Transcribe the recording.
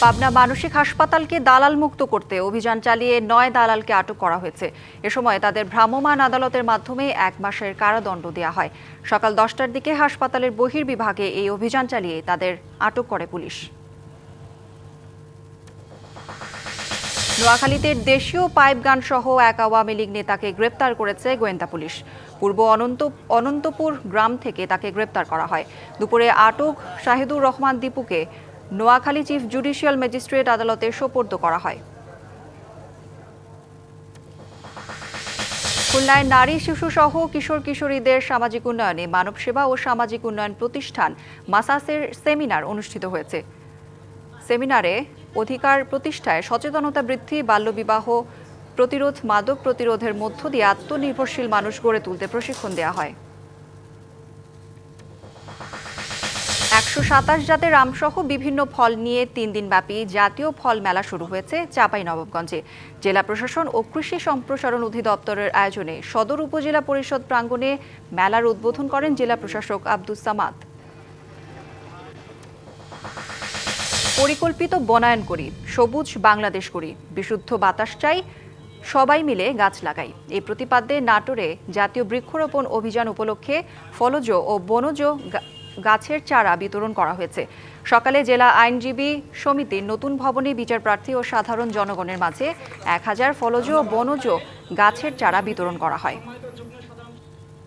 পাবনা মানসিক হাসপাতালকে দালাল মুক্ত করতে অভিযান চালিয়ে ৯ দালালকে আটক করা হয়েছে। এ সময় তাদের ভ্রাম্যমাণ আদালতের মাধ্যমে ১ মাসের কারাদণ্ড দেওয়া হয়। সকাল ১০টার দিকে হাসপাতালের বহির্বিভাগে এই অভিযান চালিয়ে তাদের আটক করে পুলিশ। নোয়াখালীতে দেশীয় পাইপ গান সহ এক আওয়ামী লীগ নেতাকে গ্রেপ্তার করেছে গোয়েন্দা পুলিশ। পূর্ব অনন্তপুর গ্রাম থেকে তাকে গ্রেপ্তার করা হয়। দুপুরে আটক শাহিদুর রহমান দীপুকে নোয়াখালী চিফ জুডিশিয়াল ম্যাজিস্ট্রেট আদালতে সোপর্দ করা হয়। খুলনায় নারী শিশু সহ কিশোর কিশোরীদের সামাজিক উন্নয়নে মানব সেবা ও সামাজিক উন্নয়ন প্রতিষ্ঠান মাসাসের সেমিনার অনুষ্ঠিত হয়েছে। সেমিনারে অধিকার প্রতিষ্ঠায় সচেতনতা বৃদ্ধি, বাল্যবিবাহ প্রতিরোধ, মাদক প্রতিরোধের মধ্য দিয়ে আত্মনির্ভরশীল মানুষ গড়ে তুলতে প্রশিক্ষণ দেওয়া হয়। ১২৭ জাতের আমসহ বিভিন্ন ফল নিয়ে ৩ দিনব্যাপী জাতীয় ফল মেলা শুরু হয়েছে চাঁপাইনবাবগঞ্জে। জেলা প্রশাসন ও কৃষি সম্প্রসারণ অধিদপ্তরের আয়োজনে সদর উপজেলা পরিষদ প্রাঙ্গণে মেলার উদ্বোধন করেন জেলা প্রশাসক আব্দুস সামাদ। পরিকল্পিত বনায়ন করি, সবুজ বাংলাদেশ করি, বিশুদ্ধ বাতাস চাই, সবাই মিলে গাছ লাগাই। এই প্রতিপাদ্যে নাটোরে জাতীয় বৃক্ষরোপণ অভিযান উপলক্ষে ফলজ ও বনজ গাছের চারা বিতরণ করা হয়েছে। সকালে জেলা আইনজীবী সমিতির নতুন ভবনে বিচারপ্রার্থী ও সাধারণ জনগণের মাঝে ১,০০০ ফলজ ও বনজ গাছের চারা বিতরণ করা হয়।